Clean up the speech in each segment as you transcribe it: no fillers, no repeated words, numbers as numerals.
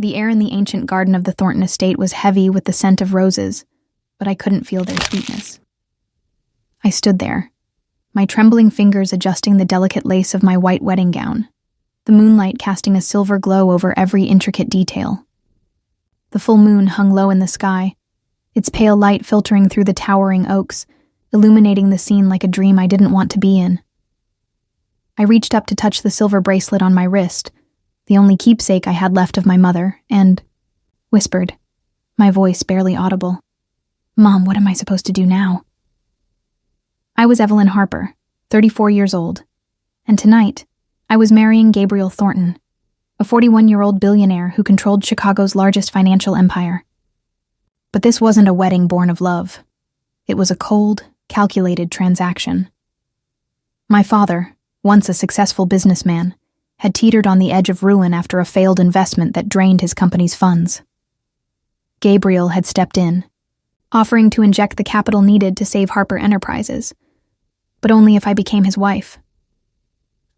The air in the ancient garden of the Thornton estate was heavy with the scent of roses, but I couldn't feel their sweetness. I stood there, my trembling fingers adjusting the delicate lace of my white wedding gown, the moonlight casting a silver glow over every intricate detail. The full moon hung low in the sky, its pale light filtering through the towering oaks, illuminating the scene like a dream I didn't want to be in. I reached up to touch the silver bracelet on my wrist, the only keepsake I had left of my mother, and whispered, my voice barely audible, "Mom, what am I supposed to do now?" I was Evelyn Harper, 34 years old, and tonight, I was marrying Gabriel Thornton, a 41-year-old billionaire who controlled Chicago's largest financial empire. But this wasn't a wedding born of love. It was a cold, calculated transaction. My father, once a successful businessman, had teetered on the edge of ruin after a failed investment that drained his company's funds. Gabriel had stepped in, offering to inject the capital needed to save Harper Enterprises, but only if I became his wife.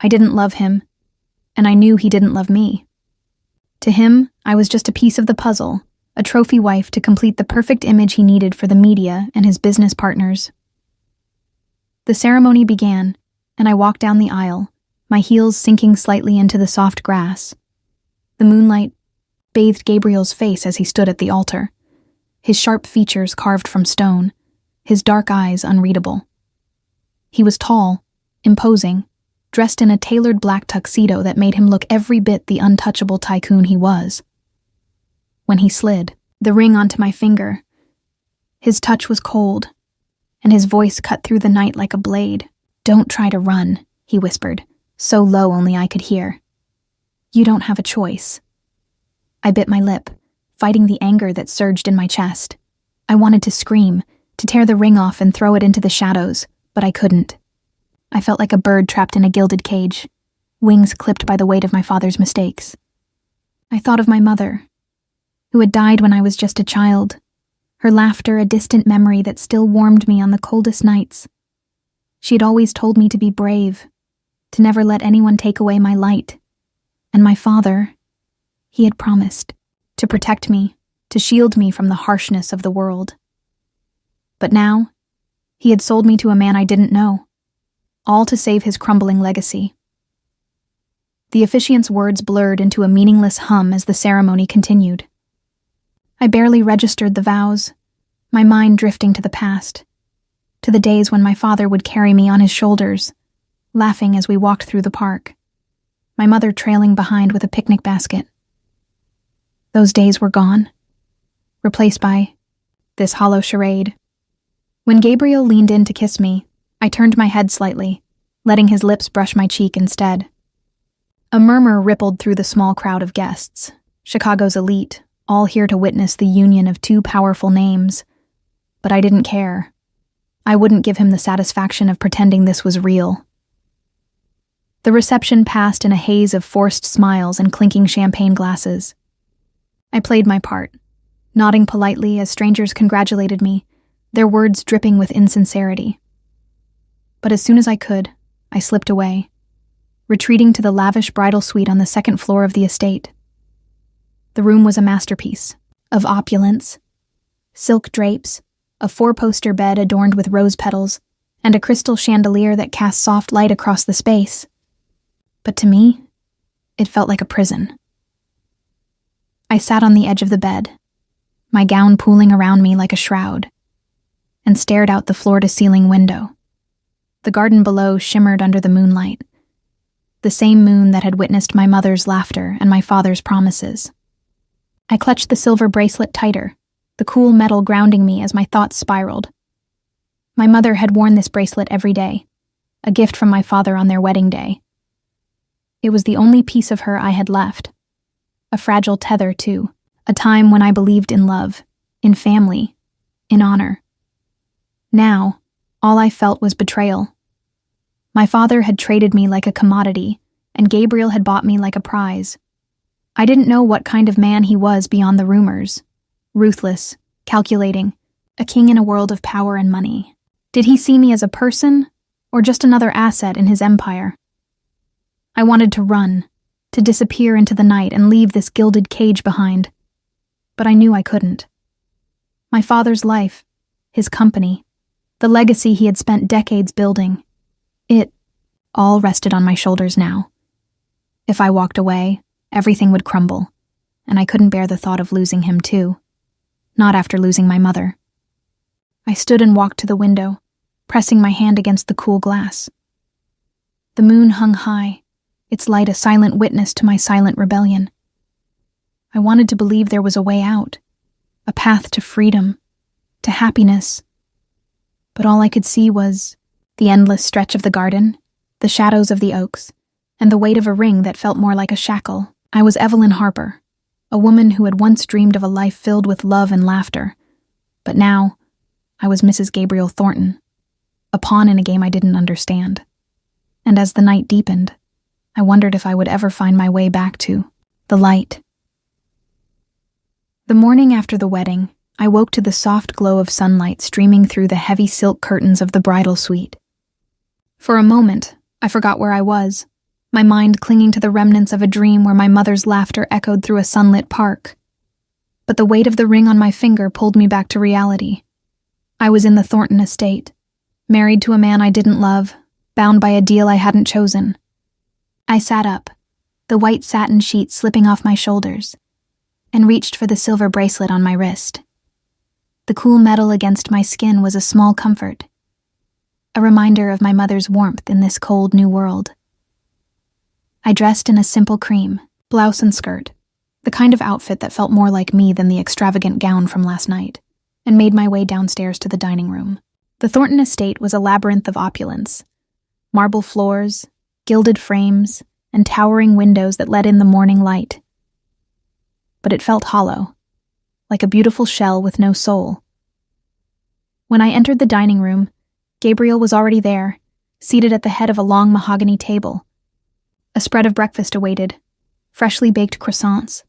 I didn't love him, and I knew he didn't love me. To him, I was just a piece of the puzzle, a trophy wife to complete the perfect image he needed for the media and his business partners. The ceremony began, and I walked down the aisle, my heels sinking slightly into the soft grass. The moonlight bathed Gabriel's face as he stood at the altar, his sharp features carved from stone, his dark eyes unreadable. He was tall, imposing, dressed in a tailored black tuxedo that made him look every bit the untouchable tycoon he was. When he slid the ring onto my finger, his touch was cold, and his voice cut through the night like a blade. "Don't try to run," he whispered, so low only I could hear. "You don't have a choice." I bit my lip, fighting the anger that surged in my chest. I wanted to scream, to tear the ring off and throw it into the shadows, but I couldn't. I felt like a bird trapped in a gilded cage, wings clipped by the weight of my father's mistakes. I thought of my mother, who had died when I was just a child, her laughter a distant memory that still warmed me on the coldest nights. She had always told me to be brave, to never let anyone take away my light. And my father, he had promised to protect me, to shield me from the harshness of the world. But now, he had sold me to a man I didn't know, all to save his crumbling legacy. The officiant's words blurred into a meaningless hum as the ceremony continued. I barely registered the vows, my mind drifting to the past, to the days when my father would carry me on his shoulders, laughing as we walked through the park, my mother trailing behind with a picnic basket. Those days were gone, replaced by this hollow charade. When Gabriel leaned in to kiss me, I turned my head slightly, letting his lips brush my cheek instead. A murmur rippled through the small crowd of guests, Chicago's elite, all here to witness the union of two powerful names. But I didn't care. I wouldn't give him the satisfaction of pretending this was real. The reception passed in a haze of forced smiles and clinking champagne glasses. I played my part, nodding politely as strangers congratulated me, their words dripping with insincerity. But as soon as I could, I slipped away, retreating to the lavish bridal suite on the second floor of the estate. The room was a masterpiece of opulence, silk drapes, a four-poster bed adorned with rose petals, and a crystal chandelier that cast soft light across the space. But to me, it felt like a prison. I sat on the edge of the bed, my gown pooling around me like a shroud, and stared out the floor-to-ceiling window. The garden below shimmered under the moonlight, the same moon that had witnessed my mother's laughter and my father's promises. I clutched the silver bracelet tighter, the cool metal grounding me as my thoughts spiraled. My mother had worn this bracelet every day, a gift from my father on their wedding day. It was the only piece of her I had left. A fragile tether, too, a time when I believed in love, in family, in honor. Now, all I felt was betrayal. My father had traded me like a commodity, and Gabriel had bought me like a prize. I didn't know what kind of man he was beyond the rumors. Ruthless, calculating, a king in a world of power and money. Did he see me as a person, or just another asset in his empire? I wanted to run, to disappear into the night and leave this gilded cage behind. But I knew I couldn't. My father's life, his company, the legacy he had spent decades building, it all rested on my shoulders now. If I walked away, everything would crumble, and I couldn't bear the thought of losing him too. Not after losing my mother. I stood and walked to the window, pressing my hand against the cool glass. The moon hung high, its light a silent witness to my silent rebellion. I wanted to believe there was a way out, a path to freedom, to happiness. But all I could see was the endless stretch of the garden, the shadows of the oaks, and the weight of a ring that felt more like a shackle. I was Evelyn Harper, a woman who had once dreamed of a life filled with love and laughter. But now, I was Mrs. Gabriel Thornton, a pawn in a game I didn't understand. And as the night deepened, I wondered if I would ever find my way back to the light. The morning after the wedding, I woke to the soft glow of sunlight streaming through the heavy silk curtains of the bridal suite. For a moment, I forgot where I was, my mind clinging to the remnants of a dream where my mother's laughter echoed through a sunlit park. But the weight of the ring on my finger pulled me back to reality. I was in the Thornton estate, married to a man I didn't love, bound by a deal I hadn't chosen. I sat up, the white satin sheet slipping off my shoulders, and reached for the silver bracelet on my wrist. The cool metal against my skin was a small comfort, a reminder of my mother's warmth in this cold new world. I dressed in a simple cream, blouse and skirt, the kind of outfit that felt more like me than the extravagant gown from last night, and made my way downstairs to the dining room. The Thornton estate was a labyrinth of opulence. Marble floors, gilded frames, and towering windows that let in the morning light. But it felt hollow, like a beautiful shell with no soul. When I entered the dining room, Gabriel was already there, seated at the head of a long mahogany table. A spread of breakfast awaited, freshly baked croissants,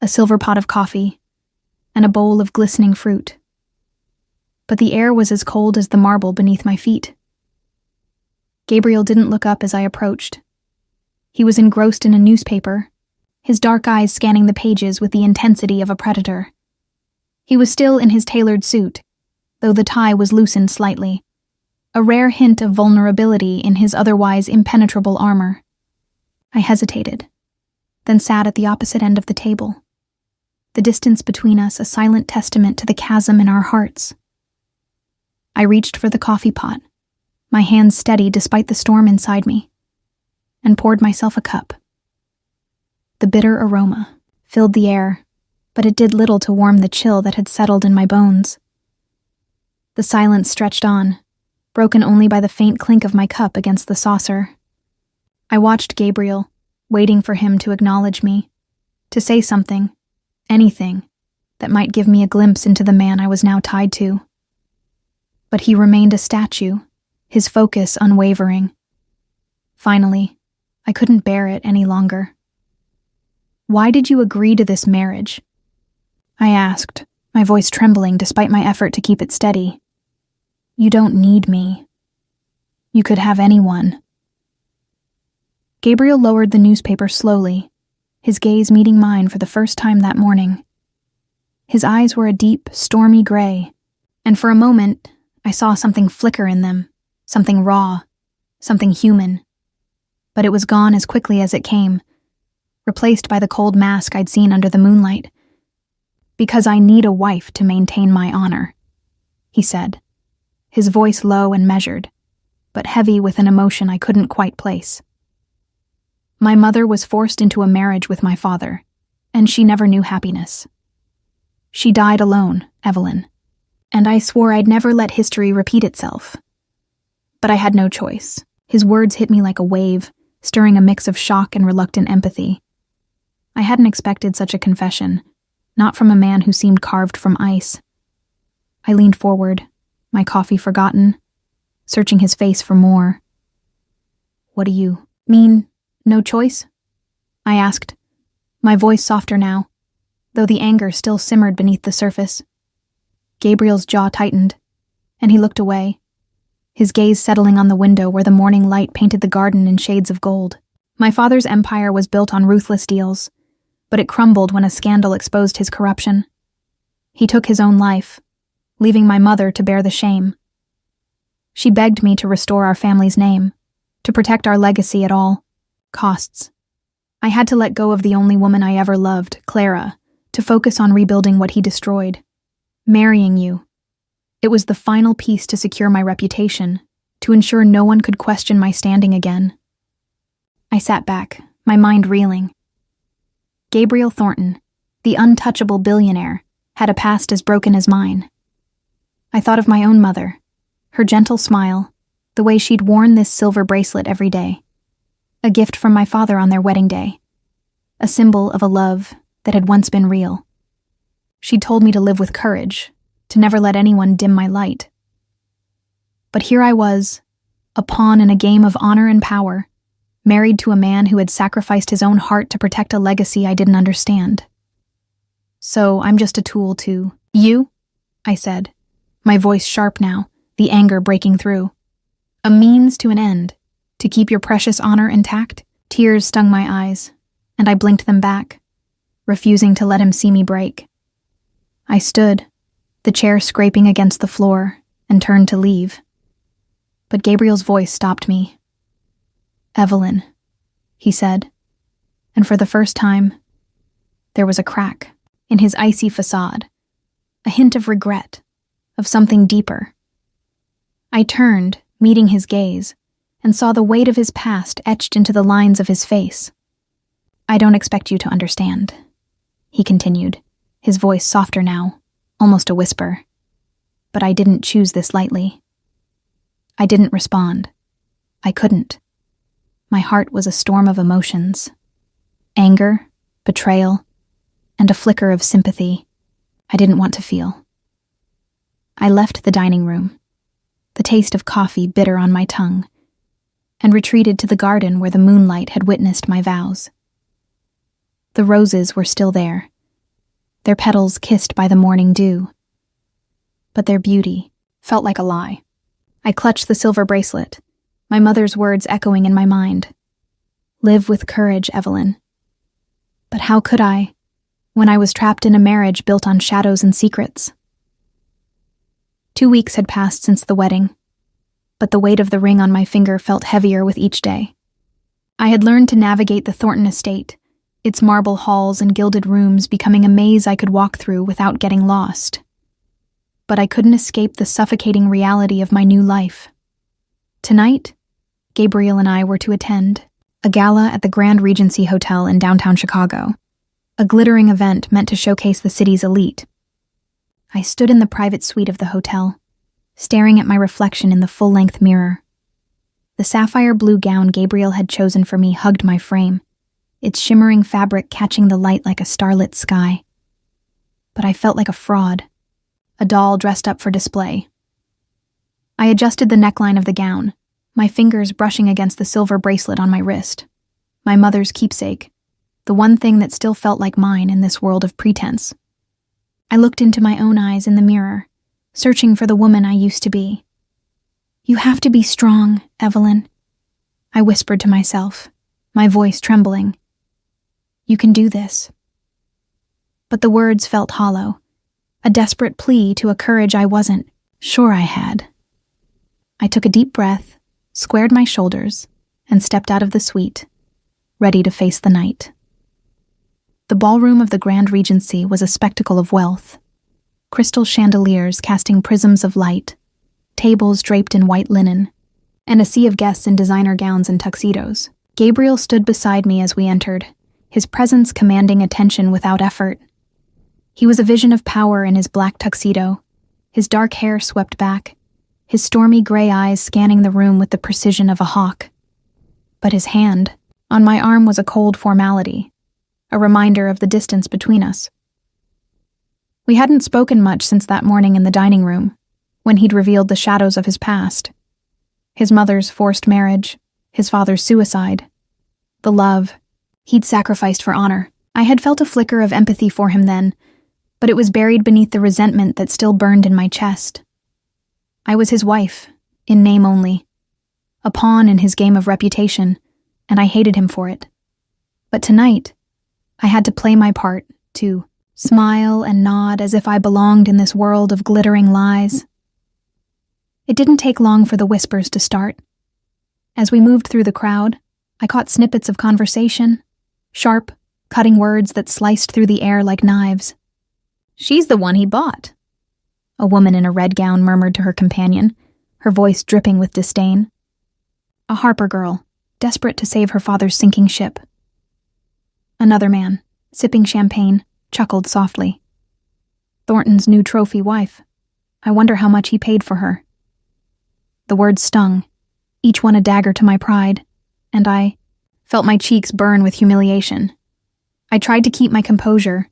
a silver pot of coffee, and a bowl of glistening fruit. But the air was as cold as the marble beneath my feet. Gabriel didn't look up as I approached. He was engrossed in a newspaper, his dark eyes scanning the pages with the intensity of a predator. He was still in his tailored suit, though the tie was loosened slightly, a rare hint of vulnerability in his otherwise impenetrable armor. I hesitated, then sat at the opposite end of the table, the distance between us a silent testament to the chasm in our hearts. I reached for the coffee pot, my hands steady despite the storm inside me, and poured myself a cup. The bitter aroma filled the air, but it did little to warm the chill that had settled in my bones. The silence stretched on, broken only by the faint clink of my cup against the saucer. I watched Gabriel, waiting for him to acknowledge me, to say something, anything, that might give me a glimpse into the man I was now tied to. But he remained a statue, his focus unwavering. Finally, I couldn't bear it any longer. "Why did you agree to this marriage?" I asked, my voice trembling despite my effort to keep it steady. "You don't need me. You could have anyone." Gabriel lowered the newspaper slowly, his gaze meeting mine for the first time that morning. His eyes were a deep, stormy gray, and for a moment, I saw something flicker in them, something raw, something human. But it was gone as quickly as it came, replaced by the cold mask I'd seen under the moonlight. "Because I need a wife to maintain my honor," he said, his voice low and measured, but heavy with an emotion I couldn't quite place. "My mother was forced into a marriage with my father, and she never knew happiness. She died alone, Evelyn, and I swore I'd never let history repeat itself. But I had no choice." His words hit me like a wave, stirring a mix of shock and reluctant empathy. I hadn't expected such a confession, not from a man who seemed carved from ice. I leaned forward, my coffee forgotten, searching his face for more. "What do you mean, no choice?" I asked, my voice softer now, though the anger still simmered beneath the surface. Gabriel's jaw tightened, and he looked away, his gaze settling on the window where the morning light painted the garden in shades of gold. My father's empire was built on ruthless deals, but it crumbled when a scandal exposed his corruption. He took his own life, leaving my mother to bear the shame. She begged me to restore our family's name, to protect our legacy at all costs. I had to let go of the only woman I ever loved, Clara, to focus on rebuilding what he destroyed. Marrying you. It was the final piece to secure my reputation, to ensure no one could question my standing again. I sat back, my mind reeling. Gabriel Thornton, the untouchable billionaire, had a past as broken as mine. I thought of my own mother, her gentle smile, the way she'd worn this silver bracelet every day. A gift from my father on their wedding day. A symbol of a love that had once been real. She'd told me to live with courage, to never let anyone dim my light. But here I was, a pawn in a game of honor and power, married to a man who had sacrificed his own heart to protect a legacy I didn't understand. So I'm just a tool to you, I said, my voice sharp now, the anger breaking through. A means to an end, to keep your precious honor intact. Tears stung my eyes, and I blinked them back, refusing to let him see me break. I stood, the chair scraping against the floor, and turned to leave. But Gabriel's voice stopped me. "Evelyn," he said, and for the first time, there was a crack in his icy facade, a hint of regret, of something deeper. I turned, meeting his gaze, and saw the weight of his past etched into the lines of his face. "I don't expect you to understand," he continued, his voice softer now, almost a whisper. "But I didn't choose this lightly." I didn't respond. I couldn't. My heart was a storm of emotions. Anger, betrayal, and a flicker of sympathy I didn't want to feel. I left the dining room, the taste of coffee bitter on my tongue, and retreated to the garden where the moonlight had witnessed my vows. The roses were still there, their petals kissed by the morning dew. But their beauty felt like a lie. I clutched the silver bracelet, my mother's words echoing in my mind. "Live with courage, Evelyn." But how could I, when I was trapped in a marriage built on shadows and secrets? 2 weeks had passed since the wedding, but the weight of the ring on my finger felt heavier with each day. I had learned to navigate the Thornton estate, its marble halls and gilded rooms becoming a maze I could walk through without getting lost. But I couldn't escape the suffocating reality of my new life. Tonight, Gabriel and I were to attend a gala at the Grand Regency Hotel in downtown Chicago, a glittering event meant to showcase the city's elite. I stood in the private suite of the hotel, staring at my reflection in the full-length mirror. The sapphire blue gown Gabriel had chosen for me hugged my frame, its shimmering fabric catching the light like a starlit sky. But I felt like a fraud, a doll dressed up for display. I adjusted the neckline of the gown, my fingers brushing against the silver bracelet on my wrist, my mother's keepsake, the one thing that still felt like mine in this world of pretense. I looked into my own eyes in the mirror, searching for the woman I used to be. "You have to be strong, Evelyn," I whispered to myself, my voice trembling. "You can do this." But the words felt hollow, a desperate plea to a courage I wasn't sure I had. I took a deep breath, squared my shoulders, and stepped out of the suite, ready to face the night. The ballroom of the Grand Regency was a spectacle of wealth. Crystal chandeliers casting prisms of light, tables draped in white linen, and a sea of guests in designer gowns and tuxedos. Gabriel stood beside me as we entered, his presence commanding attention without effort. He was a vision of power in his black tuxedo, his dark hair swept back, his stormy gray eyes scanning the room with the precision of a hawk. But his hand on my arm was a cold formality, a reminder of the distance between us. We hadn't spoken much since that morning in the dining room, when he'd revealed the shadows of his past. His mother's forced marriage, his father's suicide, the love he'd sacrificed for honor. I had felt a flicker of empathy for him then, but it was buried beneath the resentment that still burned in my chest. I was his wife, in name only, a pawn in his game of reputation, and I hated him for it. But tonight, I had to play my part, to smile and nod as if I belonged in this world of glittering lies. It didn't take long for the whispers to start. As we moved through the crowd, I caught snippets of conversation, sharp, cutting words that sliced through the air like knives. "She's the one he bought," a woman in a red gown murmured to her companion, her voice dripping with disdain. A Harper girl, desperate to save her father's sinking ship. Another man, sipping champagne, chuckled softly. "Thornton's new trophy wife. I wonder how much he paid for her." The words stung, each one a dagger to my pride, and I felt my cheeks burn with humiliation. I tried to keep my composure,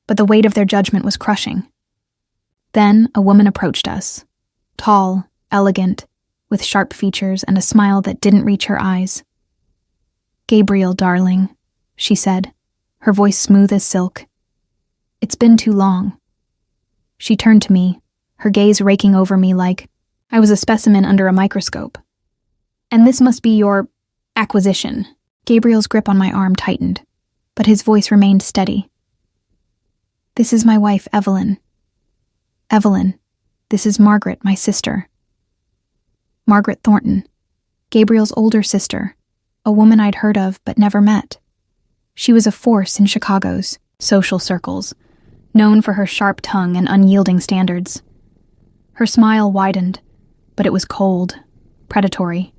but the weight of their judgment was crushing. Then a woman approached us, tall, elegant, with sharp features and a smile that didn't reach her eyes. "Gabriel, darling," she said, her voice smooth as silk. "It's been too long." She turned to me, her gaze raking over me like I was a specimen under a microscope. "And this must be your acquisition." Gabriel's grip on my arm tightened, but his voice remained steady. "This is my wife, Evelyn. Evelyn, this is Margaret, my sister." Margaret Thornton, Gabriel's older sister, a woman I'd heard of but never met. She was a force in Chicago's social circles, known for her sharp tongue and unyielding standards. Her smile widened, but it was cold, predatory.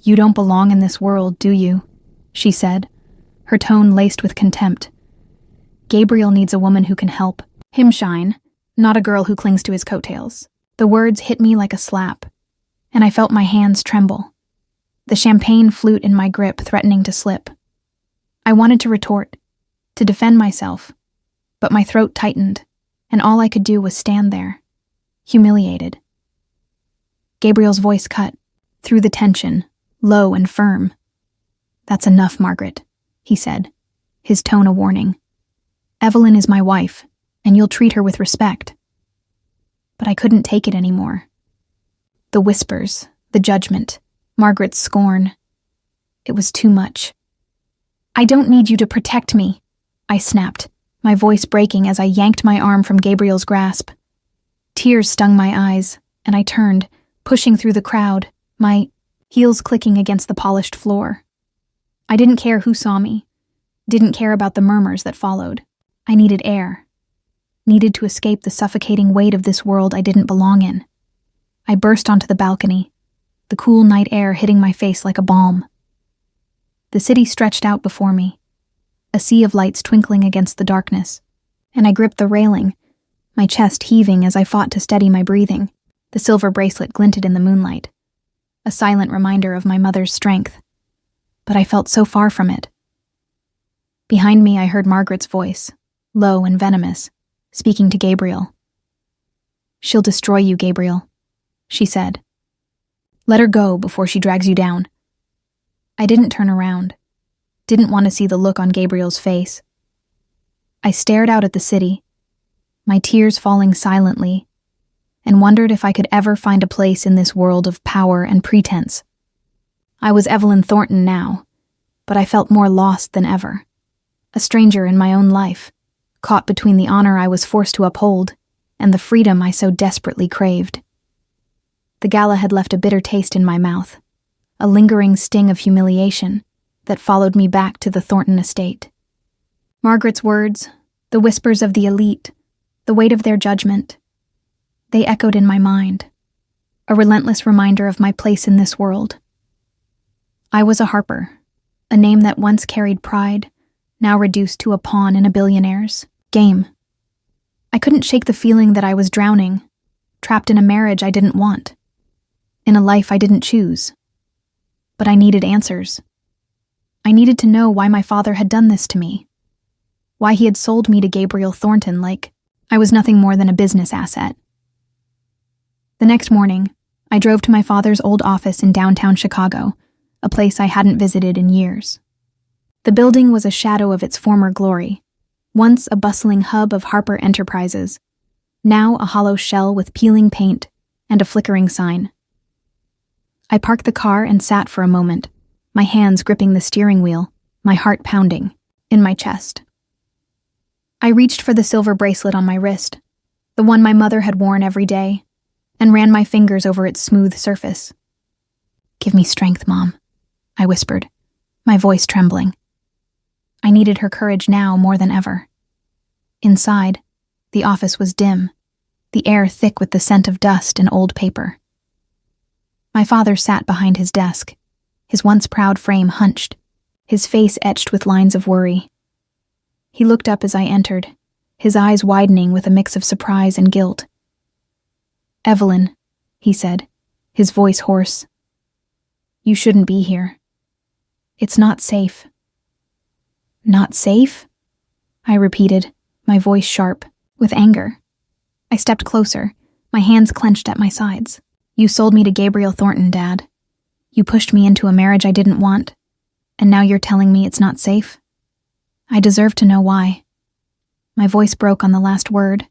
"You don't belong in this world, do you?" she said, her tone laced with contempt. "Gabriel needs a woman who can help him shine, not a girl who clings to his coattails." The words hit me like a slap, and I felt my hands tremble, the champagne flute in my grip threatening to slip. I wanted to retort, to defend myself, but my throat tightened, and all I could do was stand there, humiliated. Gabriel's voice cut through the tension, low and firm. "That's enough, Margaret," he said, his tone a warning. "Evelyn is my wife, and you'll treat her with respect." But I couldn't take it anymore. The whispers, the judgment, Margaret's scorn. It was too much. "I don't need you to protect me," I snapped, my voice breaking as I yanked my arm from Gabriel's grasp. Tears stung my eyes, and I turned, pushing through the crowd, my heels clicking against the polished floor. I didn't care who saw me, didn't care about the murmurs that followed. I needed air, needed to escape the suffocating weight of this world I didn't belong in. I burst onto the balcony, the cool night air hitting my face like a balm. The city stretched out before me, a sea of lights twinkling against the darkness, and I gripped the railing, my chest heaving as I fought to steady my breathing. The silver bracelet glinted in the moonlight, a silent reminder of my mother's strength, but I felt so far from it. Behind me I heard Margaret's voice, low and venomous, speaking to Gabriel. "She'll destroy you, Gabriel," she said. "Let her go before she drags you down." I didn't turn around, didn't want to see the look on Gabriel's face. I stared out at the city, my tears falling silently, and wondered if I could ever find a place in this world of power and pretense. I was Evelyn Thornton now, but I felt more lost than ever, a stranger in my own life, caught between the honor I was forced to uphold and the freedom I so desperately craved. The gala had left a bitter taste in my mouth, a lingering sting of humiliation that followed me back to the Thornton estate. Margaret's words, the whispers of the elite, the weight of their judgment, they echoed in my mind, a relentless reminder of my place in this world. I was a Harper, a name that once carried pride, now reduced to a pawn in a billionaire's game. I couldn't shake the feeling that I was drowning, trapped in a marriage I didn't want, in a life I didn't choose. But I needed answers. I needed to know why my father had done this to me, why he had sold me to Gabriel Thornton like I was nothing more than a business asset. The next morning, I drove to my father's old office in downtown Chicago, a place I hadn't visited in years. The building was a shadow of its former glory, once a bustling hub of Harper Enterprises, now a hollow shell with peeling paint and a flickering sign. I parked the car and sat for a moment, my hands gripping the steering wheel, my heart pounding, in my chest. I reached for the silver bracelet on my wrist, the one my mother had worn every day, and ran my fingers over its smooth surface. "Give me strength, Mom," I whispered, my voice trembling. I needed her courage now more than ever. Inside, the office was dim, the air thick with the scent of dust and old paper. My father sat behind his desk, his once proud frame hunched, his face etched with lines of worry. He looked up as I entered, his eyes widening with a mix of surprise and guilt. "Evelyn," he said, his voice hoarse. "You shouldn't be here. It's not safe." "Not safe?" I repeated, my voice sharp, with anger. I stepped closer, my hands clenched at my sides. "You sold me to Gabriel Thornton, Dad. You pushed me into a marriage I didn't want, and now you're telling me it's not safe? I deserve to know why." My voice broke on the last word,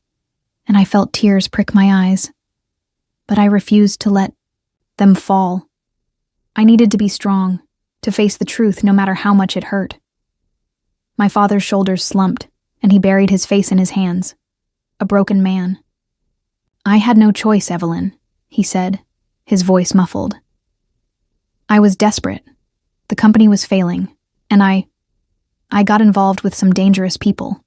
and I felt tears prick my eyes. But I refused to let them fall. I needed to be strong, to face the truth no matter how much it hurt. My father's shoulders slumped, and he buried his face in his hands. A broken man. "I had no choice, Evelyn," he said, his voice muffled. "I was desperate. The company was failing, and I got involved with some dangerous people."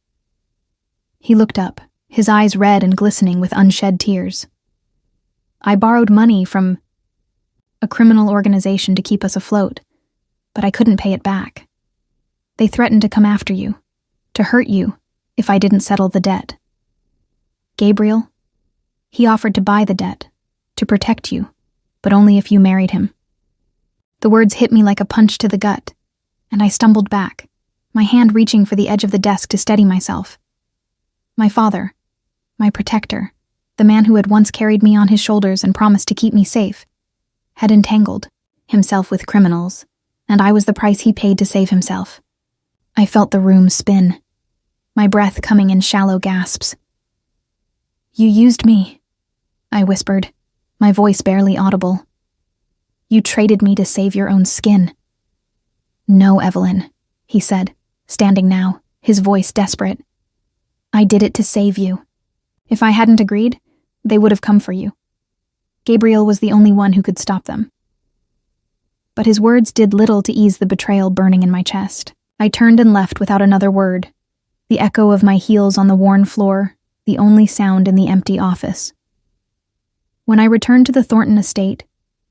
He looked up, his eyes red and glistening with unshed tears. "I borrowed money from a criminal organization to keep us afloat, but I couldn't pay it back. They threatened to come after you, to hurt you, if I didn't settle the debt. Gabriel, he offered to buy the debt, to protect you, but only if you married him." The words hit me like a punch to the gut, and I stumbled back, my hand reaching for the edge of the desk to steady myself. My father, my protector, the man who had once carried me on his shoulders and promised to keep me safe, had entangled himself with criminals, and I was the price he paid to save himself. I felt the room spin, my breath coming in shallow gasps. "You used me," I whispered, my voice barely audible. "You traded me to save your own skin." "No, Evelyn," he said, standing now, his voice desperate. "I did it to save you. If I hadn't agreed, they would have come for you. Gabriel was the only one who could stop them." But his words did little to ease the betrayal burning in my chest. I turned and left without another word, the echo of my heels on the worn floor, the only sound in the empty office. When I returned to the Thornton estate,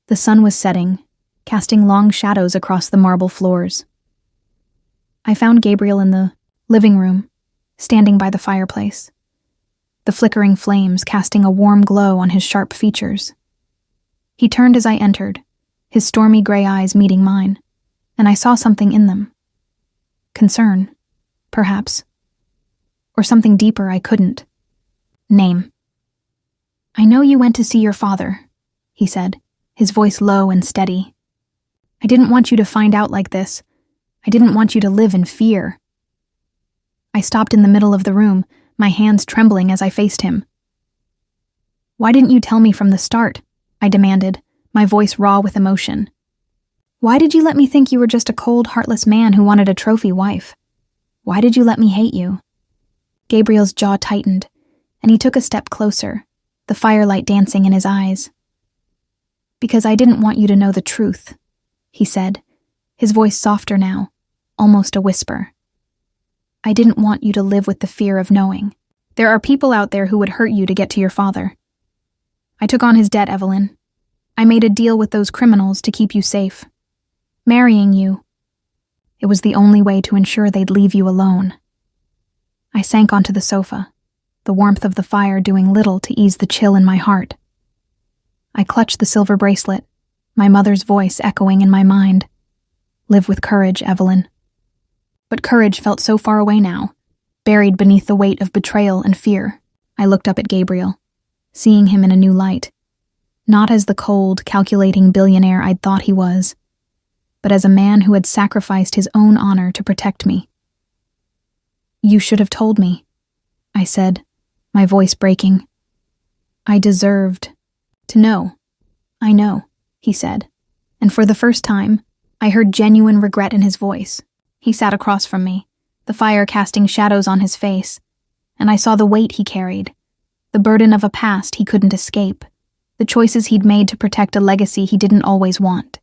the sun was setting, casting long shadows across the marble floors. I found Gabriel in the living room, standing by the fireplace, the flickering flames casting a warm glow on his sharp features. He turned as I entered, his stormy gray eyes meeting mine, and I saw something in them. Concern, perhaps, or something deeper I couldn't name. "I know you went to see your father," he said, his voice low and steady. "I didn't want you to find out like this. I didn't want you to live in fear." I stopped in the middle of the room, my hands trembling as I faced him. "Why didn't you tell me from the start?" I demanded, my voice raw with emotion. "Why did you let me think you were just a cold, heartless man who wanted a trophy wife? Why did you let me hate you?" Gabriel's jaw tightened, and he took a step closer, the firelight dancing in his eyes. "Because I didn't want you to know the truth," he said, his voice softer now, almost a whisper. "I didn't want you to live with the fear of knowing. There are people out there who would hurt you to get to your father. I took on his debt, Evelyn. I made a deal with those criminals to keep you safe. Marrying you, it was the only way to ensure they'd leave you alone." I sank onto the sofa, the warmth of the fire doing little to ease the chill in my heart. I clutched the silver bracelet, my mother's voice echoing in my mind. "Live with courage, Evelyn." But courage felt so far away now, buried beneath the weight of betrayal and fear. I looked up at Gabriel, seeing him in a new light, not as the cold, calculating billionaire I'd thought he was, but as a man who had sacrificed his own honor to protect me. "You should have told me," I said, my voice breaking. "I deserved to know." "I know," he said, and for the first time, I heard genuine regret in his voice. He sat across from me, the fire casting shadows on his face, and I saw the weight he carried, the burden of a past he couldn't escape, the choices he'd made to protect a legacy he didn't always want.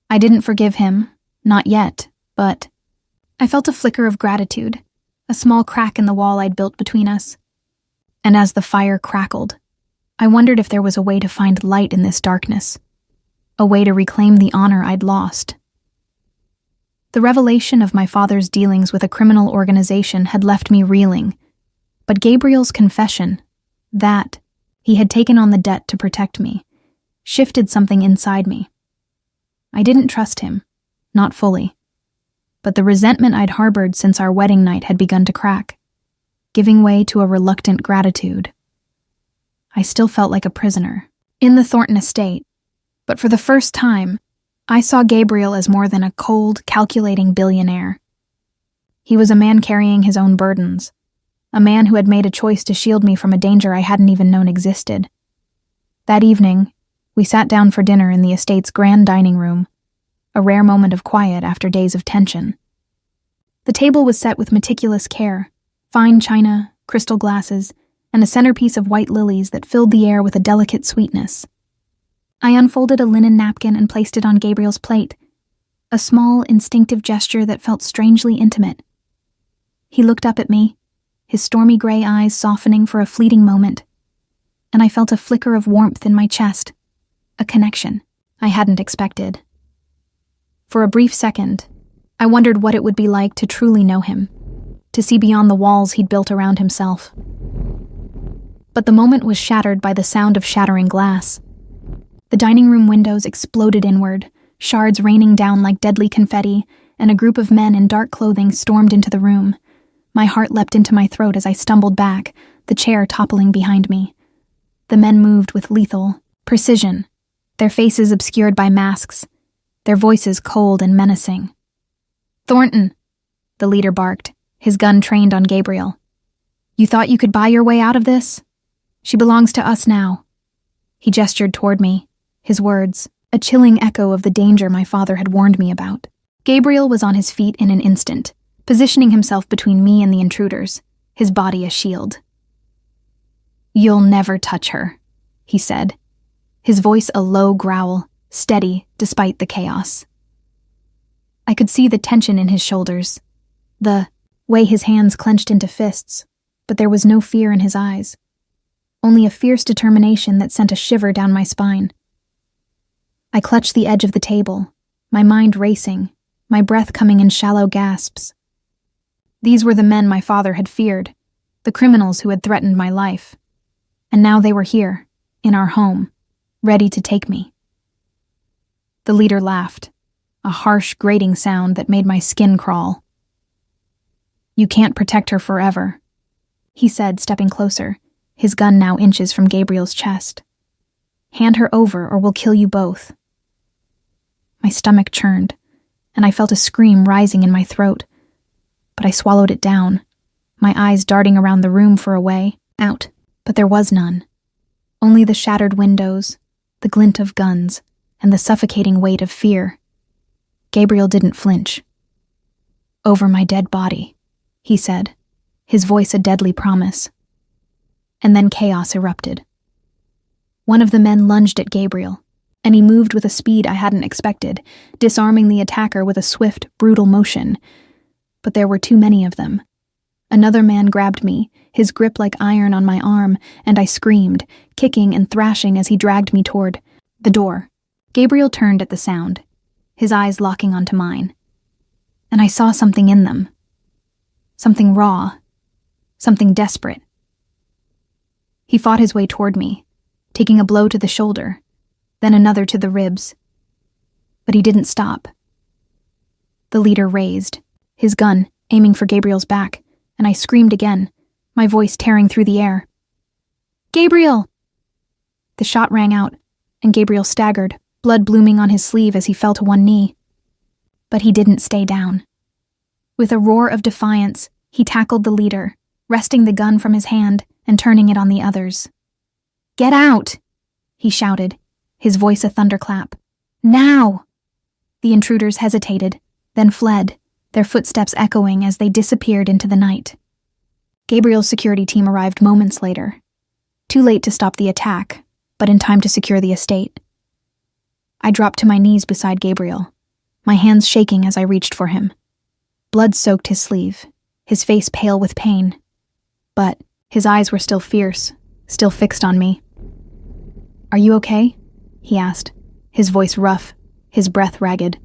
I didn't forgive him, not yet, but I felt a flicker of gratitude, a small crack in the wall I'd built between us. And as the fire crackled, I wondered if there was a way to find light in this darkness, a way to reclaim the honor I'd lost. The revelation of my father's dealings with a criminal organization had left me reeling, but Gabriel's confession, that he had taken on the debt to protect me, shifted something inside me. I didn't trust him, not fully, but the resentment I'd harbored since our wedding night had begun to crack, giving way to a reluctant gratitude. I still felt like a prisoner in the Thornton estate, but for the first time, I saw Gabriel as more than a cold, calculating billionaire. He was a man carrying his own burdens, a man who had made a choice to shield me from a danger I hadn't even known existed. That evening, we sat down for dinner in the estate's grand dining room, a rare moment of quiet after days of tension. The table was set with meticulous care, fine china, crystal glasses, and a centerpiece of white lilies that filled the air with a delicate sweetness. I unfolded a linen napkin and placed it on Gabriel's plate, a small, instinctive gesture that felt strangely intimate. He looked up at me, his stormy gray eyes softening for a fleeting moment, and I felt a flicker of warmth in my chest, a connection I hadn't expected. For a brief second, I wondered what it would be like to truly know him, to see beyond the walls he'd built around himself. But the moment was shattered by the sound of shattering glass. The dining room windows exploded inward, shards raining down like deadly confetti, and a group of men in dark clothing stormed into the room. My heart leapt into my throat as I stumbled back, the chair toppling behind me. The men moved with lethal precision, their faces obscured by masks, their voices cold and menacing. "Thornton," the leader barked, his gun trained on Gabriel. "You thought you could buy your way out of this? She belongs to us now." He gestured toward me, his words, a chilling echo of the danger my father had warned me about. Gabriel was on his feet in an instant, positioning himself between me and the intruders, his body a shield. "You'll never touch her," he said, his voice a low growl, steady despite the chaos. I could see the tension in his shoulders, the way his hands clenched into fists, but there was no fear in his eyes, only a fierce determination that sent a shiver down my spine. I clutched the edge of the table, my mind racing, my breath coming in shallow gasps. These were the men my father had feared, the criminals who had threatened my life. And now they were here, in our home, ready to take me. The leader laughed, a harsh, grating sound that made my skin crawl. "You can't protect her forever," he said, stepping closer, his gun now inches from Gabriel's chest. "Hand her over or we'll kill you both." My stomach churned, and I felt a scream rising in my throat, but I swallowed it down, my eyes darting around the room for a way out, but there was none. Only the shattered windows, the glint of guns, and the suffocating weight of fear. Gabriel didn't flinch. "Over my dead body," he said, his voice a deadly promise. And then chaos erupted. One of the men lunged at Gabriel, and he moved with a speed I hadn't expected, disarming the attacker with a swift, brutal motion. But there were too many of them. Another man grabbed me, his grip like iron on my arm, and I screamed, kicking and thrashing as he dragged me toward the door. Gabriel turned at the sound, his eyes locking onto mine. And I saw something in them. Something raw. Something desperate. He fought his way toward me, taking a blow to the shoulder, then another to the ribs. But he didn't stop. The leader raised, his gun aiming for Gabriel's back, and I screamed again, my voice tearing through the air. "Gabriel!" The shot rang out, and Gabriel staggered, blood blooming on his sleeve as he fell to one knee. But he didn't stay down. With a roar of defiance, he tackled the leader, wresting the gun from his hand and turning it on the others. "Get out!" he shouted, his voice a thunderclap. "Now!" The intruders hesitated, then fled, their footsteps echoing as they disappeared into the night. Gabriel's security team arrived moments later, too late to stop the attack, but in time to secure the estate. I dropped to my knees beside Gabriel, my hands shaking as I reached for him. Blood soaked his sleeve, his face pale with pain, but his eyes were still fierce, still fixed on me. "Are you okay?" he asked, his voice rough, his breath ragged.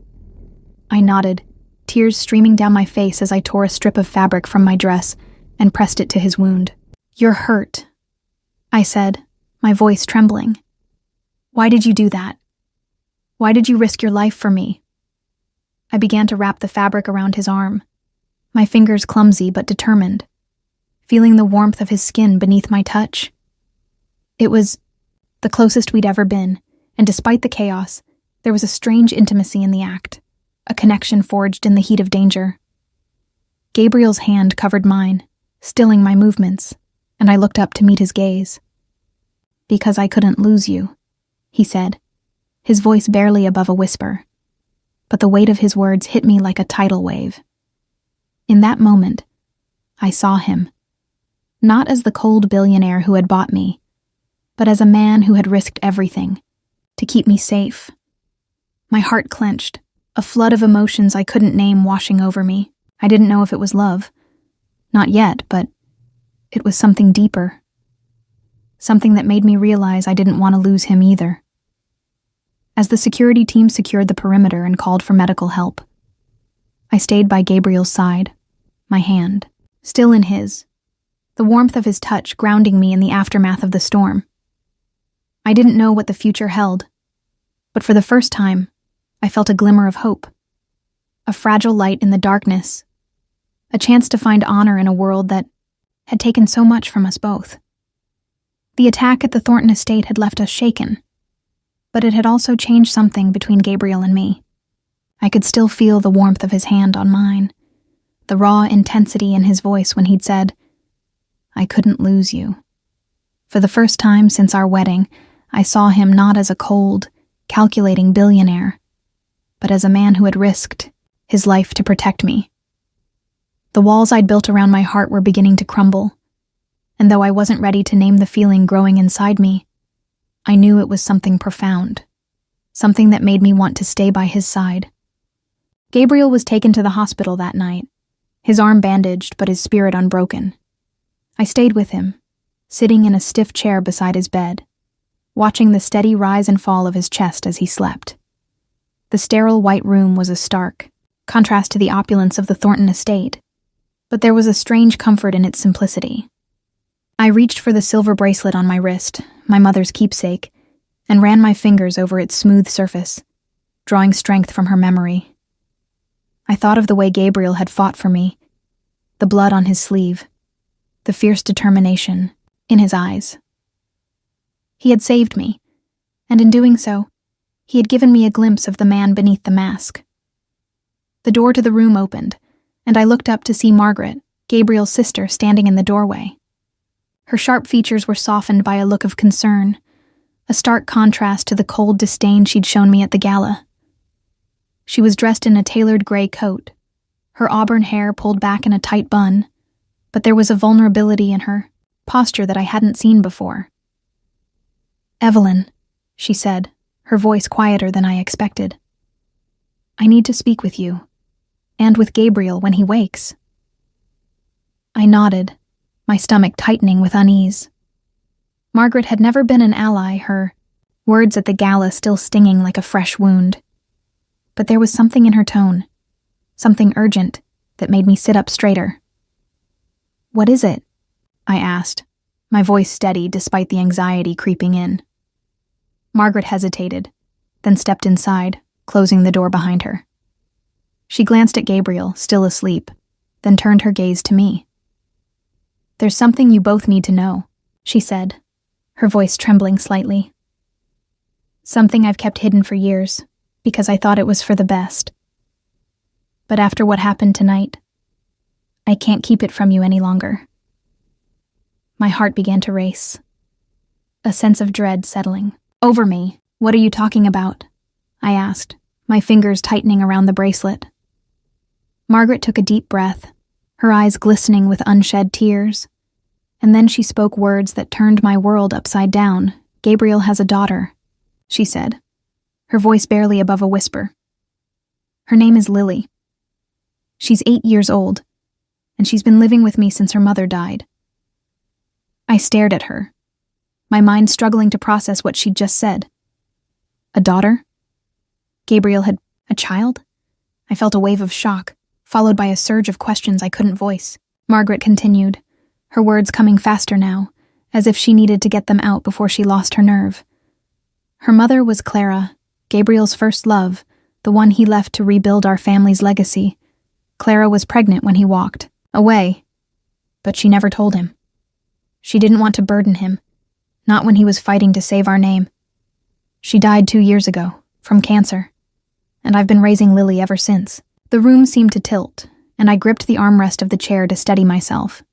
I nodded, tears streaming down my face as I tore a strip of fabric from my dress and pressed it to his wound. "You're hurt," I said, my voice trembling. "Why did you do that? Why did you risk your life for me?" I began to wrap the fabric around his arm, my fingers clumsy but determined, feeling the warmth of his skin beneath my touch. It was the closest we'd ever been, and despite the chaos, there was a strange intimacy in the act, a connection forged in the heat of danger. Gabriel's hand covered mine, stilling my movements, and I looked up to meet his gaze. "Because I couldn't lose you," he said, his voice barely above a whisper, but the weight of his words hit me like a tidal wave. In that moment, I saw him, not as the cold billionaire who had bought me, but as a man who had risked everything to keep me safe. My heart clenched, a flood of emotions I couldn't name washing over me. I didn't know if it was love. Not yet, but it was something deeper. Something that made me realize I didn't want to lose him either. As the security team secured the perimeter and called for medical help, I stayed by Gabriel's side, my hand still in his, the warmth of his touch grounding me in the aftermath of the storm. I didn't know what the future held, but for the first time, I felt a glimmer of hope, a fragile light in the darkness, a chance to find honor in a world that had taken so much from us both. The attack at the Thornton estate had left us shaken, but it had also changed something between Gabriel and me. I could still feel the warmth of his hand on mine, the raw intensity in his voice when he'd said, "I couldn't lose you." For the first time since our wedding, I saw him not as a cold, calculating billionaire, but as a man who had risked his life to protect me. The walls I'd built around my heart were beginning to crumble, and though I wasn't ready to name the feeling growing inside me, I knew it was something profound, something that made me want to stay by his side. Gabriel was taken to the hospital that night, his arm bandaged but his spirit unbroken. I stayed with him, sitting in a stiff chair beside his bed, watching the steady rise and fall of his chest as he slept. The sterile white room was a stark contrast to the opulence of the Thornton estate, but there was a strange comfort in its simplicity. I reached for the silver bracelet on my wrist, my mother's keepsake, and ran my fingers over its smooth surface, drawing strength from her memory. I thought of the way Gabriel had fought for me, the blood on his sleeve, the fierce determination in his eyes. He had saved me, and in doing so, he had given me a glimpse of the man beneath the mask. The door to the room opened, and I looked up to see Margaret, Gabriel's sister, standing in the doorway. Her sharp features were softened by a look of concern, a stark contrast to the cold disdain she'd shown me at the gala. She was dressed in a tailored gray coat, her auburn hair pulled back in a tight bun, but there was a vulnerability in her posture that I hadn't seen before. "Evelyn," she said, her voice quieter than I expected. "I need to speak with you, and with Gabriel when he wakes." I nodded, my stomach tightening with unease. Margaret had never been an ally, her words at the gala still stinging like a fresh wound. But there was something in her tone, something urgent, that made me sit up straighter. "What is it?" I asked, my voice steady despite the anxiety creeping in. Margaret hesitated, then stepped inside, closing the door behind her. She glanced at Gabriel, still asleep, then turned her gaze to me. "There's something you both need to know," she said, her voice trembling slightly. "Something I've kept hidden for years, because I thought it was for the best. But after what happened tonight, I can't keep it from you any longer." My heart began to race, a sense of dread settling over me. "What are you talking about?" I asked, my fingers tightening around the bracelet. Margaret took a deep breath, her eyes glistening with unshed tears, and then she spoke words that turned my world upside down. "Gabriel has a daughter," she said, her voice barely above a whisper. "Her name is Lily. She's 8 years old, and she's been living with me since her mother died." I stared at her, my mind struggling to process what she'd just said. A daughter? Gabriel had a child? I felt a wave of shock, followed by a surge of questions I couldn't voice. Margaret continued, her words coming faster now, as if she needed to get them out before she lost her nerve. Her mother was Clara, Gabriel's first love, the one he left to rebuild our family's legacy. Clara was pregnant when he walked away, but she never told him. She didn't want to burden him, not when he was fighting to save our name. She died 2 years ago, from cancer, and I've been raising Lily ever since. The room seemed to tilt, and I gripped the armrest of the chair to steady myself.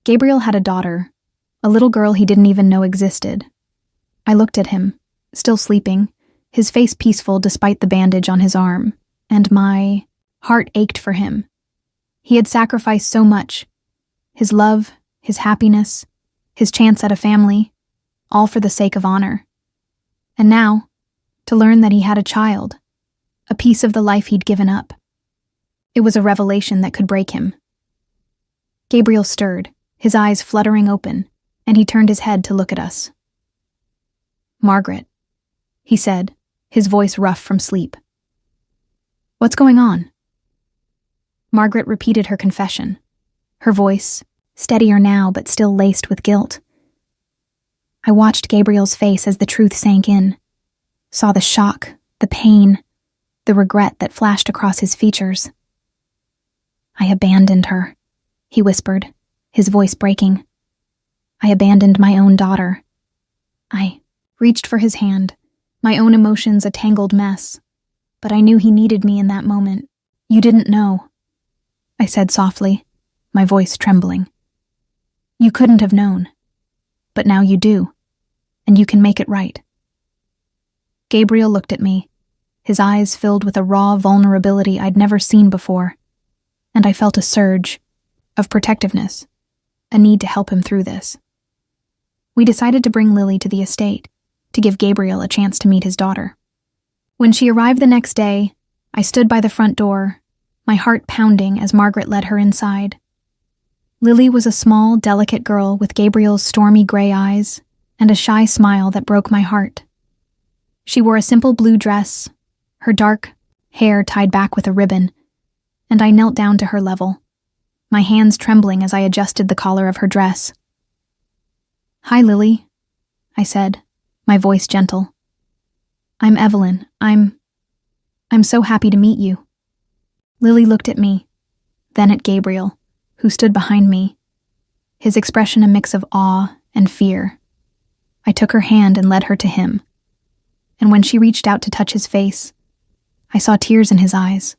Gabriel had a daughter, a little girl he didn't even know existed. I looked at him, still sleeping, his face peaceful despite the bandage on his arm, and my heart ached for him. He had sacrificed so much, his love, his happiness, his chance at a family, all for the sake of honor. And now, to learn that he had a child, a piece of the life he'd given up. It was a revelation that could break him. Gabriel stirred, his eyes fluttering open, and he turned his head to look at us. "Margaret," he said, his voice rough from sleep. "What's going on?" Margaret repeated her confession, her voice, steadier now but still laced with guilt. I watched Gabriel's face as the truth sank in, saw the shock, the pain, the regret that flashed across his features. "I abandoned her," he whispered, his voice breaking. "I abandoned my own daughter." I reached for his hand, my own emotions a tangled mess, but I knew he needed me in that moment. "You didn't know," I said softly, my voice trembling. "You couldn't have known, but now you do, and you can make it right." Gabriel looked at me, his eyes filled with a raw vulnerability I'd never seen before, and I felt a surge of protectiveness, a need to help him through this. We decided to bring Lily to the estate, to give Gabriel a chance to meet his daughter. When she arrived the next day, I stood by the front door, my heart pounding as Margaret led her inside. Lily was a small, delicate girl with Gabriel's stormy gray eyes and a shy smile that broke my heart. She wore a simple blue dress, her dark hair tied back with a ribbon, and I knelt down to her level, my hands trembling as I adjusted the collar of her dress. "Hi, Lily," I said, my voice gentle. "I'm Evelyn. I'm so happy to meet you." Lily looked at me, then at Gabriel, who stood behind me, his expression a mix of awe and fear. I took her hand and led her to him, and when she reached out to touch his face, I saw tears in his eyes.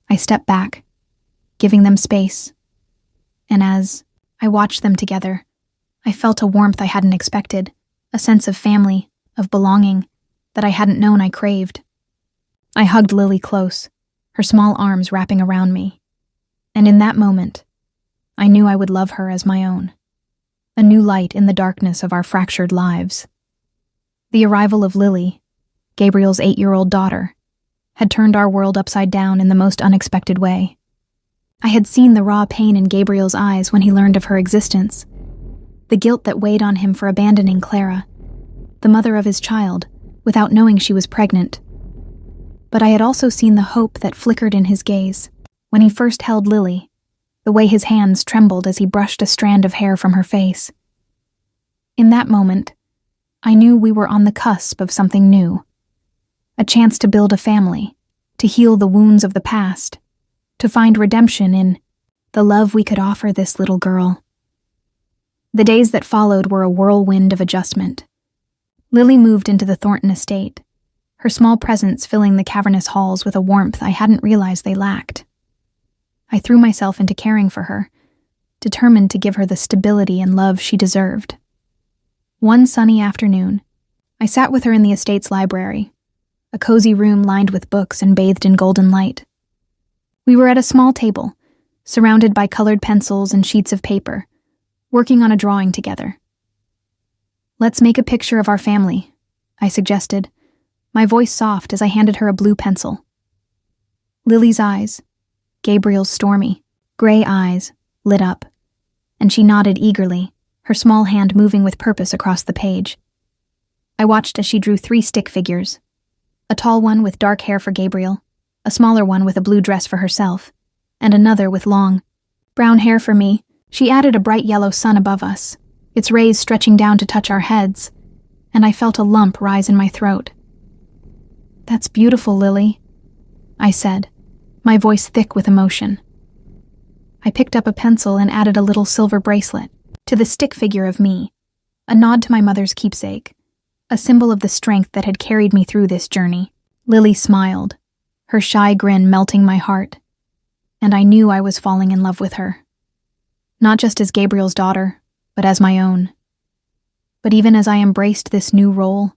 I stepped back, giving them space, and as I watched them together, I felt a warmth I hadn't expected, a sense of family, of belonging, that I hadn't known I craved. I hugged Lily close, her small arms wrapping around me, and in that moment, I knew I would love her as my own, a new light in the darkness of our fractured lives. The arrival of Lily, Gabriel's 8-year-old daughter, had turned our world upside down in the most unexpected way. I had seen the raw pain in Gabriel's eyes when he learned of her existence, the guilt that weighed on him for abandoning Clara, the mother of his child, without knowing she was pregnant. But I had also seen the hope that flickered in his gaze when he first held Lily, the way his hands trembled as he brushed a strand of hair from her face. In that moment, I knew we were on the cusp of something new, a chance to build a family, to heal the wounds of the past, to find redemption in the love we could offer this little girl. The days that followed were a whirlwind of adjustment. Lily moved into the Thornton estate, her small presence filling the cavernous halls with a warmth I hadn't realized they lacked. I threw myself into caring for her, determined to give her the stability and love she deserved. One sunny afternoon, I sat with her in the estate's library, a cozy room lined with books and bathed in golden light. We were at a small table, surrounded by colored pencils and sheets of paper, working on a drawing together. "Let's make a picture of our family," I suggested, my voice soft as I handed her a blue pencil. Lily's eyes, Gabriel's stormy, gray eyes, lit up, and she nodded eagerly, her small hand moving with purpose across the page. I watched as she drew 3 stick figures, a tall one with dark hair for Gabriel, a smaller one with a blue dress for herself, and another with long, brown hair for me. She added a bright yellow sun above us, its rays stretching down to touch our heads, and I felt a lump rise in my throat. "That's beautiful, Lily," I said, my voice thick with emotion. I picked up a pencil and added a little silver bracelet to the stick figure of me, a nod to my mother's keepsake, a symbol of the strength that had carried me through this journey. Lily smiled, her shy grin melting my heart, and I knew I was falling in love with her. Not just as Gabriel's daughter, but as my own. But even as I embraced this new role,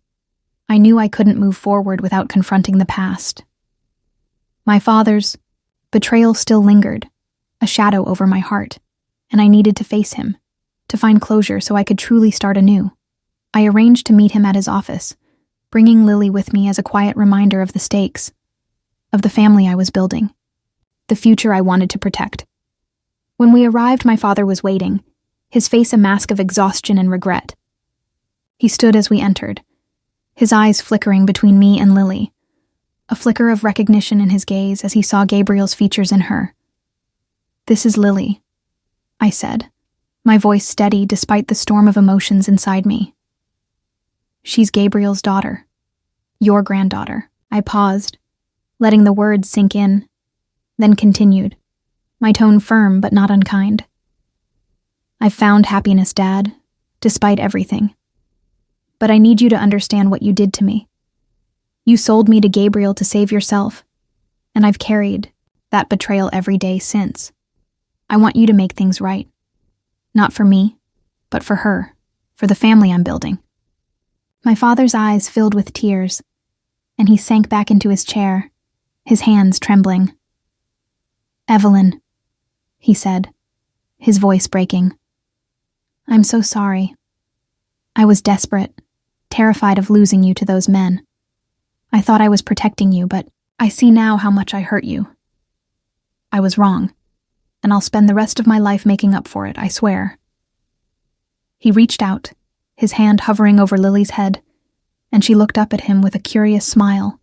I knew I couldn't move forward without confronting the past. My father's betrayal still lingered, a shadow over my heart, and I needed to face him, to find closure so I could truly start anew. I arranged to meet him at his office, bringing Lily with me as a quiet reminder of the stakes, of the family I was building, the future I wanted to protect. When we arrived, my father was waiting, his face a mask of exhaustion and regret. He stood as we entered, his eyes flickering between me and Lily, a flicker of recognition in his gaze as he saw Gabriel's features in her. "This is Lily," I said, my voice steady despite the storm of emotions inside me. "She's Gabriel's daughter, your granddaughter." I paused, letting the words sink in, then continued, my tone firm but not unkind. "I've found happiness, Dad, despite everything. But I need you to understand what you did to me. You sold me to Gabriel to save yourself, and I've carried that betrayal every day since. I want you to make things right. Not for me, but for her, for the family I'm building." My father's eyes filled with tears, and he sank back into his chair, his hands trembling. "Evelyn," he said, his voice breaking. "I'm so sorry. I was desperate, terrified of losing you to those men. I thought I was protecting you, but I see now how much I hurt you. I was wrong, and I'll spend the rest of my life making up for it, I swear." He reached out, his hand hovering over Lily's head, and she looked up at him with a curious smile,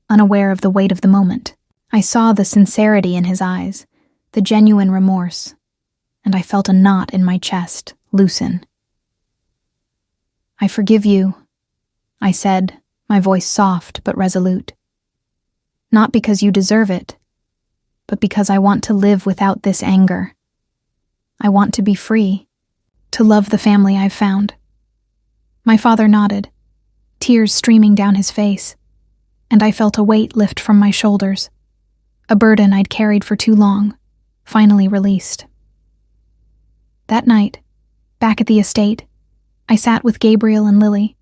unaware of the weight of the moment. I saw the sincerity in his eyes, the genuine remorse, and I felt a knot in my chest loosen. "I forgive you," I said, my voice soft but resolute. "Not because you deserve it, but because I want to live without this anger. I want to be free, to love the family I've found." My father nodded, tears streaming down his face, and I felt a weight lift from my shoulders, a burden I'd carried for too long, finally released. That night, back at the estate, I sat with Gabriel and Lily,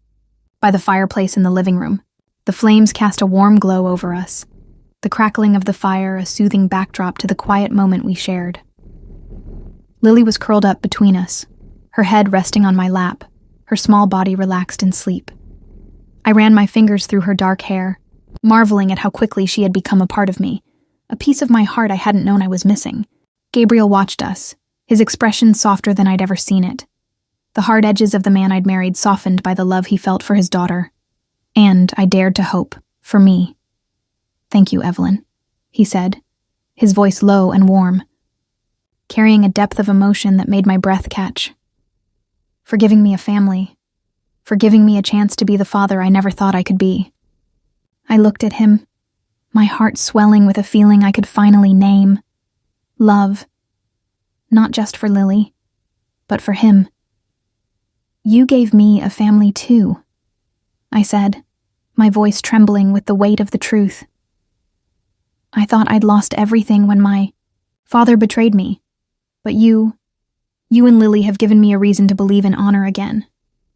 by the fireplace in the living room. The flames cast a warm glow over us, the crackling of the fire a soothing backdrop to the quiet moment we shared. Lily was curled up between us, her head resting on my lap, her small body relaxed in sleep. I ran my fingers through her dark hair, marveling at how quickly she had become a part of me, a piece of my heart I hadn't known I was missing. Gabriel watched us, his expression softer than I'd ever seen it. The hard edges of the man I'd married softened by the love he felt for his daughter. And I dared to hope, for me. "Thank you, Evelyn," he said, his voice low and warm, carrying a depth of emotion that made my breath catch. "For giving me a family, for giving me a chance to be the father I never thought I could be." I looked at him, my heart swelling with a feeling I could finally name. Love. Not just for Lily, but for him. "You gave me a family too," I said, my voice trembling with the weight of the truth. "I thought I'd lost everything when my father betrayed me, but you and Lily have given me a reason to believe in honor again,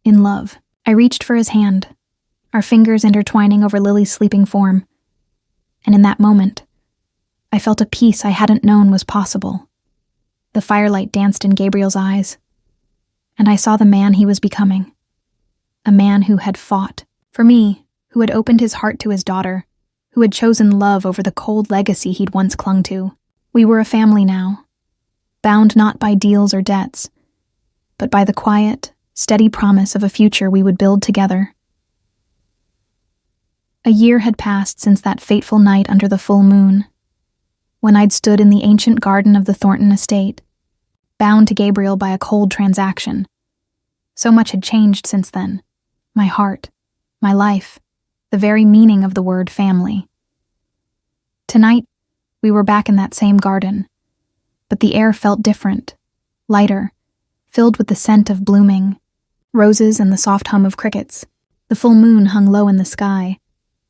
in love." I reached for his hand, our fingers intertwining over Lily's sleeping form. And in that moment, I felt a peace I hadn't known was possible. The firelight danced in Gabriel's eyes, and I saw the man he was becoming. A man who had fought for me, who had opened his heart to his daughter, who had chosen love over the cold legacy he'd once clung to. We were a family now, bound not by deals or debts, but by the quiet, steady promise of a future we would build together. A year had passed since that fateful night under the full moon, when I'd stood in the ancient garden of the Thornton estate, bound to Gabriel by a cold transaction. So much had changed since then. My heart, my life, the very meaning of the word family. Tonight, we were back in that same garden, but the air felt different, lighter, filled with the scent of blooming roses and the soft hum of crickets. The full moon hung low in the sky,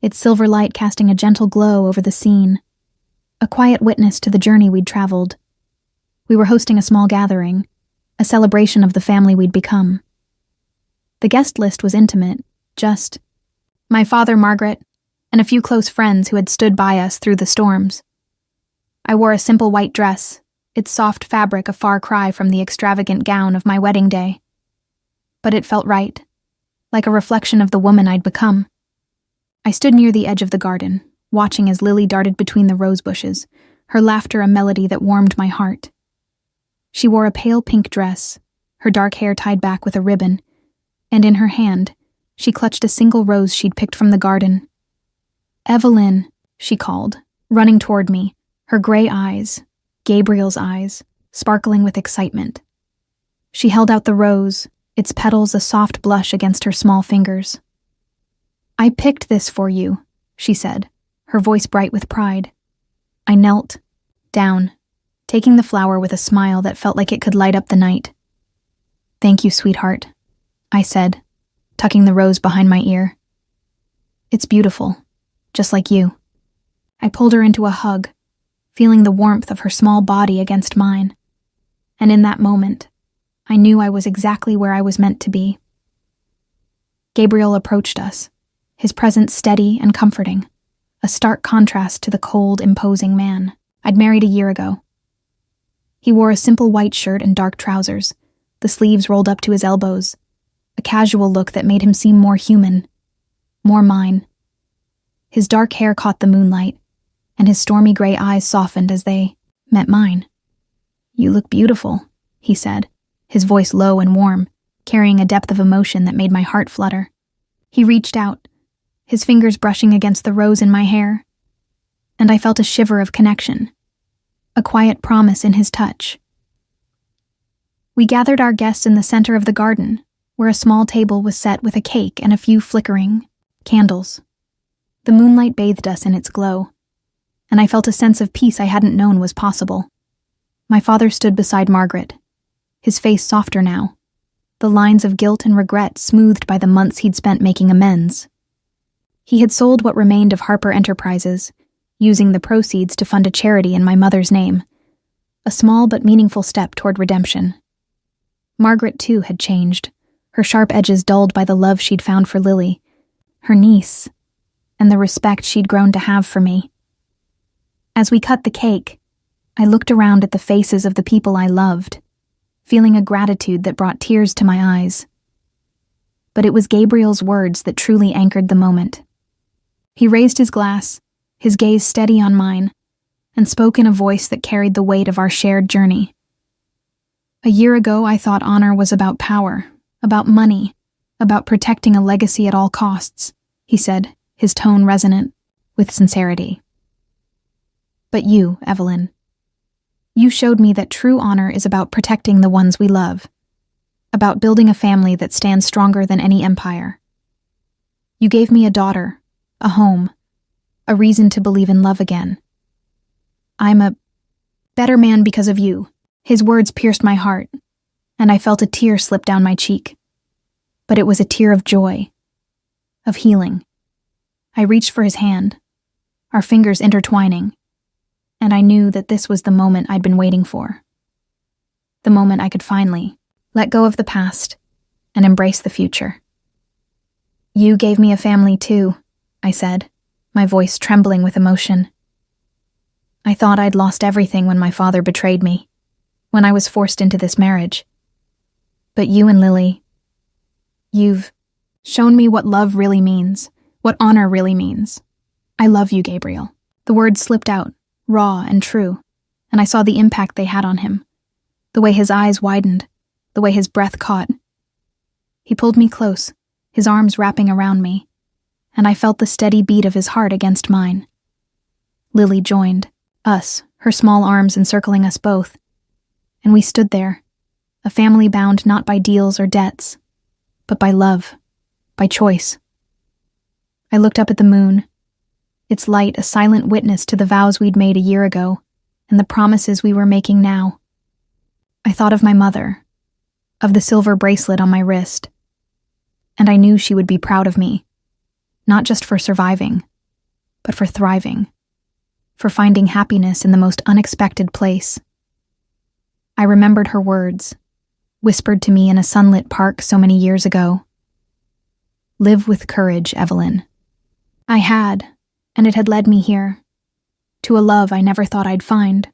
its silver light casting a gentle glow over the scene, a quiet witness to the journey we'd traveled. We were hosting a small gathering, a celebration of the family we'd become. The guest list was intimate, just my father, Margaret, and a few close friends who had stood by us through the storms. I wore a simple white dress, its soft fabric a far cry from the extravagant gown of my wedding day. But it felt right, like a reflection of the woman I'd become. I stood near the edge of the garden, watching as Lily darted between the rose bushes, her laughter a melody that warmed my heart. She wore a pale pink dress, her dark hair tied back with a ribbon, and in her hand, she clutched a single rose she'd picked from the garden. "Evelyn," she called, running toward me, her gray eyes, Gabriel's eyes, sparkling with excitement. She held out the rose, its petals a soft blush against her small fingers. "I picked this for you," she said, her voice bright with pride. I knelt down, taking the flower with a smile that felt like it could light up the night. "Thank you, sweetheart," I said, tucking the rose behind my ear. "It's beautiful, just like you." I pulled her into a hug, feeling the warmth of her small body against mine. And in that moment, I knew I was exactly where I was meant to be. Gabriel approached us, his presence steady and comforting, a stark contrast to the cold, imposing man I'd married a year ago. He wore a simple white shirt and dark trousers, the sleeves rolled up to his elbows, a casual look that made him seem more human, more mine. His dark hair caught the moonlight, and his stormy gray eyes softened as they met mine. "You look beautiful," he said, his voice low and warm, carrying a depth of emotion that made my heart flutter. He reached out, his fingers brushing against the rose in my hair, and I felt a shiver of connection, a quiet promise in his touch. We gathered our guests in the center of the garden, where a small table was set with a cake and a few flickering candles. The moonlight bathed us in its glow, and I felt a sense of peace I hadn't known was possible. My father stood beside Margaret, his face softer now, the lines of guilt and regret smoothed by the months he'd spent making amends. He had sold what remained of Harper Enterprises, using the proceeds to fund a charity in my mother's name, a small but meaningful step toward redemption. Margaret, too, had changed, her sharp edges dulled by the love she'd found for Lily, her niece, and the respect she'd grown to have for me. As we cut the cake, I looked around at the faces of the people I loved, feeling a gratitude that brought tears to my eyes. But it was Gabriel's words that truly anchored the moment. He raised his glass, his gaze steady on mine, and spoke in a voice that carried the weight of our shared journey. "A year ago, I thought honor was about power, about money, about protecting a legacy at all costs," he said, his tone resonant with sincerity. "But you, Evelyn, you showed me that true honor is about protecting the ones we love, about building a family that stands stronger than any empire. You gave me a daughter, a home, a reason to believe in love again. I'm a better man because of you." His words pierced my heart, and I felt a tear slip down my cheek. But it was a tear of joy, of healing. I reached for his hand, our fingers intertwining, and I knew that this was the moment I'd been waiting for. The moment I could finally let go of the past and embrace the future. You gave me a family too, I said, my voice trembling with emotion. I thought I'd lost everything when my father betrayed me, when I was forced into this marriage. But you and Lily, you've shown me what love really means, what honor really means. I love you, Gabriel. The words slipped out, raw and true, and I saw the impact they had on him. The way his eyes widened, the way his breath caught. He pulled me close, his arms wrapping around me, and I felt the steady beat of his heart against mine. Lily joined, us, her small arms encircling us both, and we stood there, a family bound not by deals or debts, but by love, by choice. I looked up at the moon, its light a silent witness to the vows we'd made a year ago, and the promises we were making now. I thought of my mother, of the silver bracelet on my wrist, and I knew she would be proud of me, not just for surviving, but for thriving, for finding happiness in the most unexpected place. I remembered her words, whispered to me in a sunlit park so many years ago. Live with courage, Evelyn. I had, and it had led me here, to a love I never thought I'd find,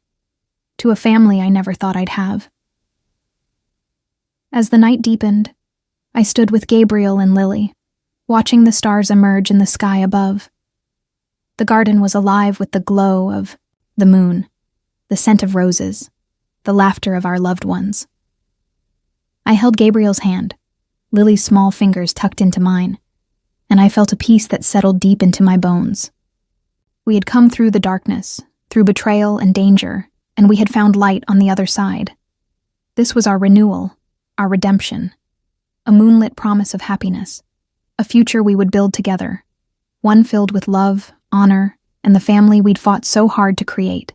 to a family I never thought I'd have. As the night deepened, I stood with Gabriel and Lily, watching the stars emerge in the sky above. The garden was alive with the glow of the moon, the scent of roses, the laughter of our loved ones. I held Gabriel's hand, Lily's small fingers tucked into mine, and I felt a peace that settled deep into my bones. We had come through the darkness, through betrayal and danger, and we had found light on the other side. This was our renewal, our redemption, a moonlit promise of happiness, a future we would build together, one filled with love, honor, and the family we'd fought so hard to create.